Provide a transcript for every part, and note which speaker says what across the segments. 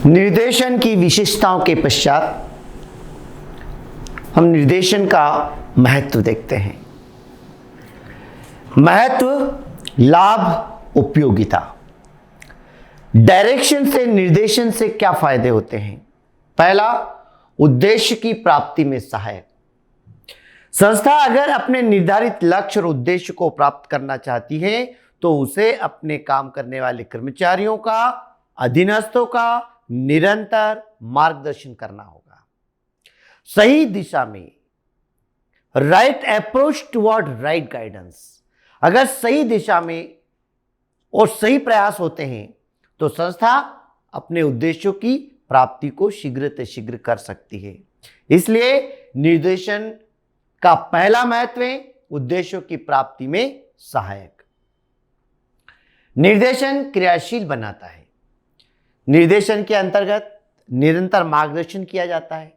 Speaker 1: निर्देशन की विशेषताओं के पश्चात हम निर्देशन का महत्व देखते हैं। महत्व, लाभ, उपयोगिता। डायरेक्शन से, निर्देशन से क्या फायदे होते हैं? पहला, उद्देश्य की प्राप्ति में सहायक। संस्था अगर अपने निर्धारित लक्ष्य और उद्देश्य को प्राप्त करना चाहती है तो उसे अपने काम करने वाले कर्मचारियों का, अधीनस्थों का निरंतर मार्गदर्शन करना होगा। सही दिशा में, right approach toward right guidance. अगर सही दिशा में और सही प्रयास होते हैं तो संस्था अपने उद्देश्यों की प्राप्ति को शीघ्र से शीघ्र कर सकती है। इसलिए निर्देशन का पहला महत्व है उद्देश्यों की प्राप्ति में सहायक। निर्देशन क्रियाशील बनाता है। निर्देशन के अंतर्गत निरंतर मार्गदर्शन किया जाता है।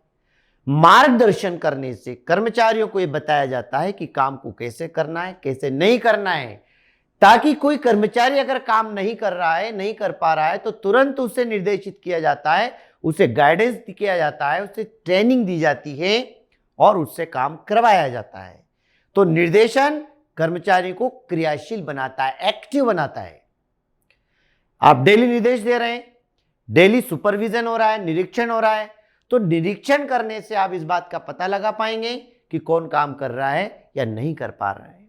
Speaker 1: मार्गदर्शन करने से कर्मचारियों को यह बताया जाता है कि काम को कैसे करना है, कैसे नहीं करना है, ताकि कोई कर्मचारी अगर काम नहीं कर रहा है, नहीं कर पा रहा है तो तुरंत उसे निर्देशित किया जाता है, उसे गाइडेंस किया जाता है, उसे ट्रेनिंग दी जाती है और उससे काम करवाया जाता है। तो निर्देशन कर्मचारी को क्रियाशील बनाता है, एक्टिव बनाता है। आप डेली निर्देश दे रहे हैं, डेली सुपरविजन हो रहा है, निरीक्षण हो रहा है, तो निरीक्षण करने से आप इस बात का पता लगा पाएंगे कि कौन काम कर रहा है या नहीं कर पा रहा है।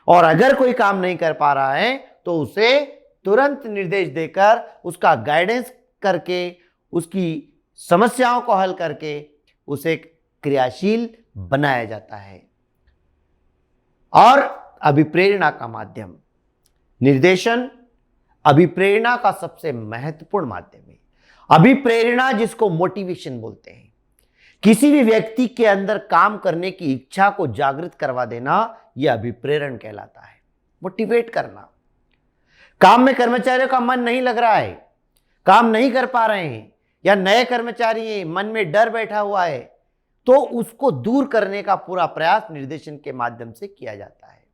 Speaker 1: और अगर कोई काम नहीं कर पा रहा है तो उसे तुरंत निर्देश देकर, उसका गाइडेंस करके, उसकी समस्याओं को हल करके उसे क्रियाशील बनाया जाता है। और अभिप्रेरणा का माध्यम। निर्देशन अभिप्रेरणा का सबसे महत्वपूर्ण माध्यम है। अभिप्रेरणा, जिसको मोटिवेशन बोलते हैं, किसी भी व्यक्ति के अंदर काम करने की इच्छा को जागृत करवा देना, यह अभिप्रेरण कहलाता है। मोटिवेट करना। काम में कर्मचारियों का मन नहीं लग रहा है, काम नहीं कर पा रहे हैं, या नए कर्मचारी हैं, मन में डर बैठा हुआ है, तो उसको दूर करने का पूरा प्रयास निर्देशन के माध्यम से किया जाता है।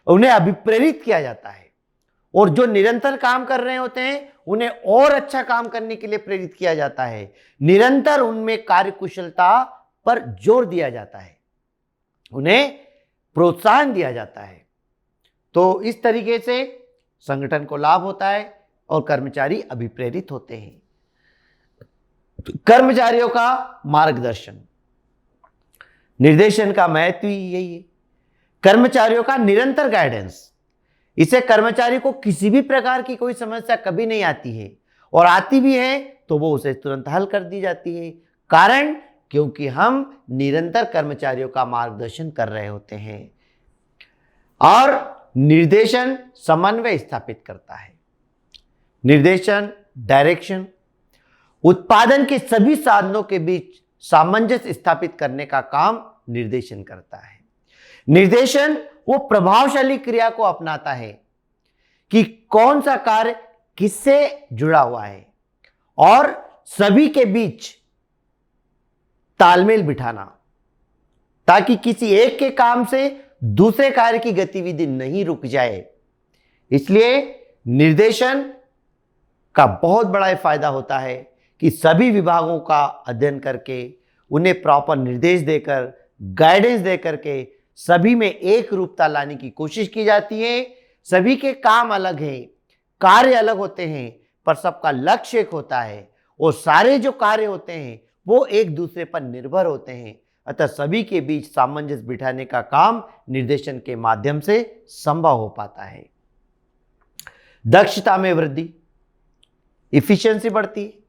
Speaker 1: उन्हें अभिप्रेरित किया जाता है और जो निरंतर काम कर रहे होते हैं उन्हें और अच्छा काम करने के लिए प्रेरित किया जाता है। निरंतर उनमें कार्यकुशलता पर जोर दिया जाता है, उन्हें प्रोत्साहन दिया जाता है। तो इस तरीके से संगठन को लाभ होता है और कर्मचारी अभिप्रेरित होते हैं। कर्मचारियों का मार्गदर्शन। निर्देशन का महत्व ही यही है, कर्मचारियों का निरंतर गाइडेंस। इससे कर्मचारी को किसी भी प्रकार की कोई समस्या कभी नहीं आती है, और आती भी है तो वो उसे तुरंत हल कर दी जाती है। कारण, क्योंकि हम निरंतर कर्मचारियों का मार्गदर्शन कर रहे होते हैं। और निर्देशन समन्वय स्थापित करता है। निर्देशन, डायरेक्शन उत्पादन के सभी साधनों के बीच सामंजस्य स्थापित करने का काम निर्देशन करता है। निर्देशन वो प्रभावशाली क्रिया को अपनाता है कि कौन सा कार्य किससे जुड़ा हुआ है, और सभी के बीच तालमेल बिठाना, ताकि किसी एक के काम से दूसरे कार्य की गतिविधि नहीं रुक जाए। इसलिए निर्देशन का बहुत बड़ा फायदा होता है कि सभी विभागों का अध्ययन करके, उन्हें प्रॉपर निर्देश देकर, गाइडेंस देकर के सभी में एक रूपता लाने की कोशिश की जाती है। सभी के काम अलग हैं, कार्य अलग होते हैं, पर सबका लक्ष्य एक होता है, और सारे जो कार्य होते हैं वो एक दूसरे पर निर्भर होते हैं। अतः सभी के बीच सामंजस्य बिठाने का काम निर्देशन के माध्यम से संभव हो पाता है। दक्षता में वृद्धि, इफिशिएंसी बढ़ती है।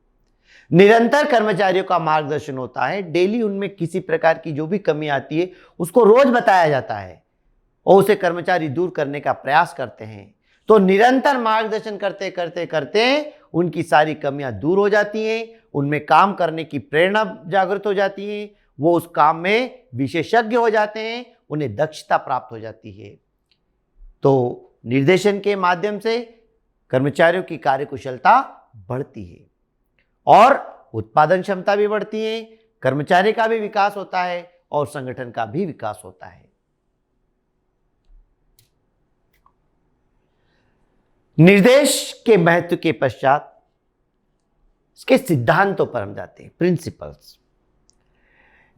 Speaker 1: निरंतर कर्मचारियों का मार्गदर्शन होता है। डेली उनमें किसी प्रकार की जो भी कमी आती है उसको रोज बताया जाता है और उसे कर्मचारी दूर करने का प्रयास करते हैं। तो निरंतर मार्गदर्शन करते करते करते उनकी सारी कमियां दूर हो जाती हैं, उनमें काम करने की प्रेरणा जागृत हो जाती है, वो उस काम में विशेषज्ञ हो जाते हैं, उन्हें दक्षता प्राप्त हो जाती है। तो निर्देशन के माध्यम से कर्मचारियों की कार्यकुशलता बढ़ती है और उत्पादन क्षमता भी बढ़ती है, कर्मचारी का भी विकास होता है और संगठन का भी विकास होता है। निर्देश के महत्व के पश्चात इसके सिद्धांतों पर हम जाते हैं, प्रिंसिपल्स।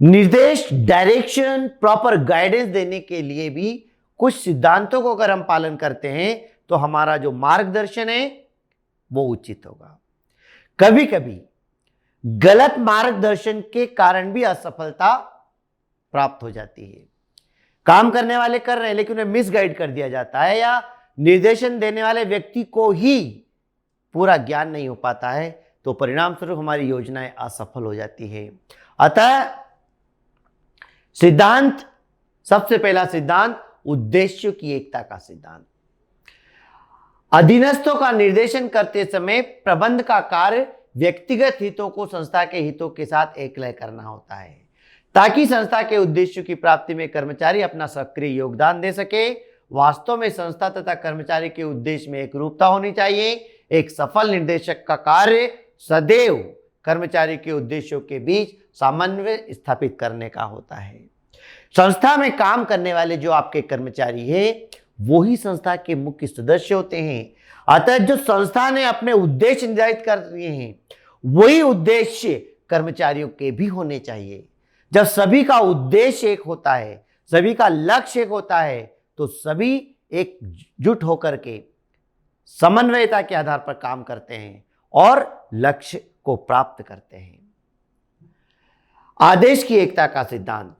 Speaker 1: निर्देश, डायरेक्शन, प्रॉपर गाइडेंस देने के लिए भी कुछ सिद्धांतों को अगर हम पालन करते हैं तो हमारा जो मार्गदर्शन है वो उचित होगा। कभी कभी गलत मार्गदर्शन के कारण भी असफलता प्राप्त हो जाती है। काम करने वाले कर रहे हैं लेकिन उन्हें मिसगाइड कर दिया जाता है, या निर्देशन देने वाले व्यक्ति को ही पूरा ज्ञान नहीं हो पाता है, तो परिणाम स्वरूप हमारी योजनाएं असफल हो जाती है। अतः सिद्धांत, सबसे पहला सिद्धांत उद्देश्यों की एकता का सिद्धांत। अधीनस्थों का निर्देशन करते समय प्रबंध का कार्य व्यक्तिगत हितों को संस्था के हितों के साथ एकलय करना होता है, ताकि संस्था के उद्देश्यों की प्राप्ति में कर्मचारी अपना सक्रिय योगदान दे सके। वास्तव में संस्था तथा कर्मचारी के उद्देश्य में एक रूपता होनी चाहिए। एक सफल निर्देशक का कार्य सदैव कर्मचारी के उद्देश्यों के बीच समन्वय स्थापित करने का होता है। संस्था में काम करने वाले जो आपके कर्मचारी हैं, वो ही संस्था के मुख्य सदस्य होते हैं। अतः जो संस्था ने अपने उद्देश्य निर्धारित कर दिए हैं, वही उद्देश्य कर्मचारियों के भी होने चाहिए। जब सभी का उद्देश्य एक होता है, सभी का लक्ष्य एक होता है, तो सभी एकजुट होकर के समन्वयता के आधार पर काम करते हैं और लक्ष्य को प्राप्त करते हैं। आदेश की एकता का सिद्धांत।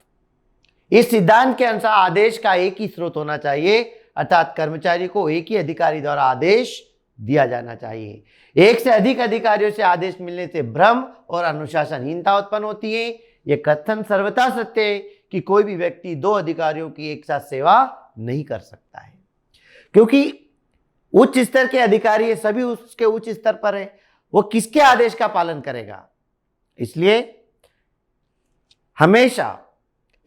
Speaker 1: इस सिद्धांत के अनुसार आदेश का एक ही स्रोत होना चाहिए, अर्थात कर्मचारी को एक ही अधिकारी द्वारा आदेश दिया जाना चाहिए। एक से अधिक अधिकारियों से आदेश मिलने से भ्रम और अनुशासनहीनता उत्पन्न होती है। यह कथन सर्वथा सत्य है कि कोई भी व्यक्ति दो अधिकारियों की एक साथ सेवा नहीं कर सकता है, क्योंकि उच्च स्तर के अधिकारी सभी उसके उच्च स्तर पर है, वो किसके आदेश का पालन करेगा। इसलिए हमेशा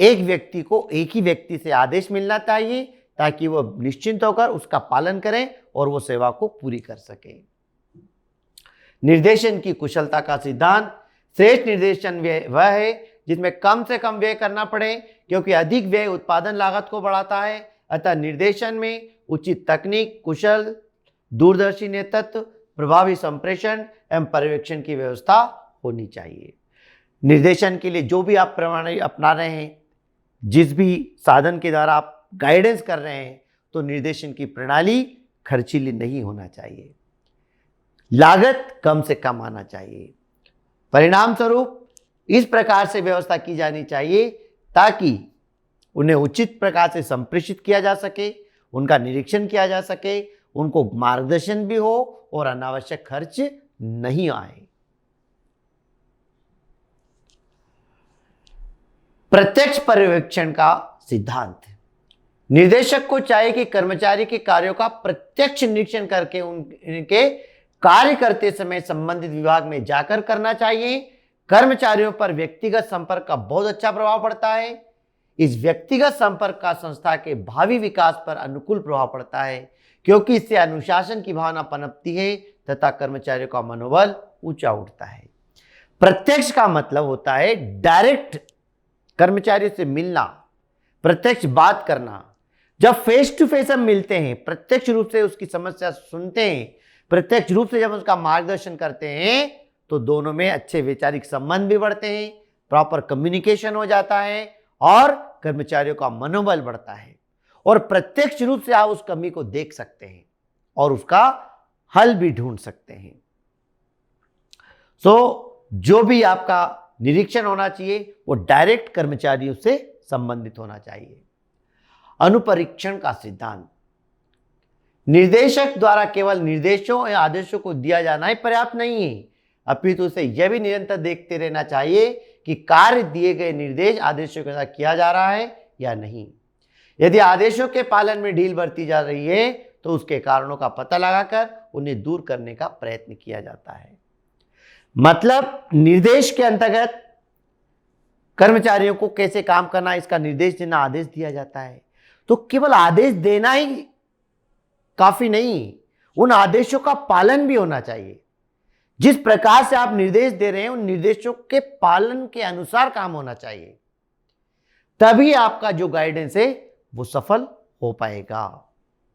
Speaker 1: एक व्यक्ति को एक ही व्यक्ति से आदेश मिलना चाहिए, ताकि वो निश्चिंत होकर उसका पालन करें और वो सेवा को पूरी कर सके। निर्देशन की कुशलता का सिद्धांत। श्रेष्ठ निर्देशन वह है जिसमें कम से कम व्यय करना पड़े, क्योंकि अधिक व्यय उत्पादन लागत को बढ़ाता है। अतः निर्देशन में उचित तकनीक, कुशल दूरदर्शी नेतृत्व, प्रभावी संप्रेषण एवं पर्यवेक्षण की व्यवस्था होनी चाहिए। निर्देशन के लिए जो भी आप प्रणाली अपना रहे हैं, जिस भी साधन के द्वारा आप गाइडेंस कर रहे हैं, तो निर्देशन की प्रणाली खर्चीली नहीं होना चाहिए, लागत कम से कम आना चाहिए। परिणाम स्वरूप इस प्रकार से व्यवस्था की जानी चाहिए ताकि उन्हें उचित प्रकार से संप्रेषित किया जा सके, उनका निरीक्षण किया जा सके, उनको मार्गदर्शन भी हो और अनावश्यक खर्च नहीं आए। प्रत्यक्ष पर्यवेक्षण का सिद्धांत। निर्देशक को चाहिए कि कर्मचारी के कार्यों का प्रत्यक्ष निरीक्षण करके उनके कार्य करते समय संबंधित विभाग में जाकर करना चाहिए। कर्मचारियों पर व्यक्तिगत संपर्क का बहुत अच्छा प्रभाव पड़ता है। इस व्यक्तिगत संपर्क का संस्था के भावी विकास पर अनुकूल प्रभाव पड़ता है, क्योंकि इससे अनुशासन की भावना पनपती है तथा कर्मचारियों का मनोबल ऊंचा उठता है। प्रत्यक्ष का मतलब होता है डायरेक्ट कर्मचारियों से मिलना, प्रत्यक्ष बात करना। जब फेस टू फेस हम मिलते हैं, प्रत्यक्ष रूप से उसकी समस्या सुनते हैं, प्रत्यक्ष रूप से जब उसका मार्गदर्शन करते हैं, तो दोनों में अच्छे वैचारिक संबंध भी बढ़ते हैं, प्रॉपर कम्युनिकेशन हो जाता है और कर्मचारियों का मनोबल बढ़ता है। और प्रत्यक्ष रूप से आप उस कमी को देख सकते हैं और उसका हल भी ढूंढ सकते हैं। जो भी आपका निरीक्षण होना चाहिए वो डायरेक्ट कर्मचारियों से संबंधित होना चाहिए। अनुपरीक्षण का सिद्धांत। निर्देशक द्वारा केवल निर्देशों या आदेशों को दिया जाना ही पर्याप्त नहीं है, अपितु उसे यह भी निरंतर देखते रहना चाहिए कि कार्य दिए गए निर्देश आदेशों के साथ किया जा रहा है या नहीं। यदि आदेशों के पालन में ढील बरती जा रही है तो उसके कारणों का पता लगाकर उन्हें दूर करने का प्रयत्न किया जाता है। मतलब निर्देश के अंतर्गत कर्मचारियों को कैसे काम करना, इसका निर्देश देना, आदेश दिया जाता है। तो केवल आदेश देना ही काफी नहीं, उन आदेशों का पालन भी होना चाहिए। जिस प्रकार से आप निर्देश दे रहे हैं उन निर्देशों के पालन के अनुसार काम होना चाहिए, तभी आपका जो गाइडेंस है वो सफल हो पाएगा।